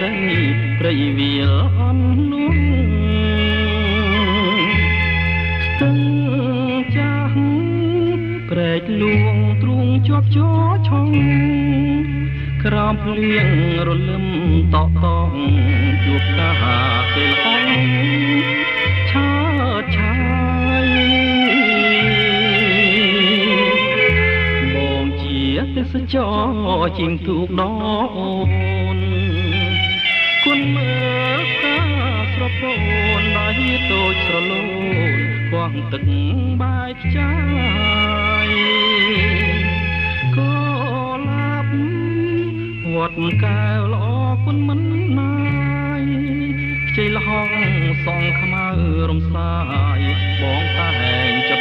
ស្រីព្រៃវាលអន់នោះស្ទឹងចាស់ព្រែកលួងទ្រូងជាប់ជោឆុងក្រោមភ្លៀងរលឹមតក់តងជួបកាគេលហងឆើតឆាយបងជាទេសចរជាងទូកដអូនគុណមើលការស្រពូនដៃតូចស្រលូនគង់ទឹកបាយខ្ចាយក៏ឡាប់វត្តកែវល្អគុណមិនណាយខ្ចីលហងសងខ្មៅរំសាយបងតែងចិត្ត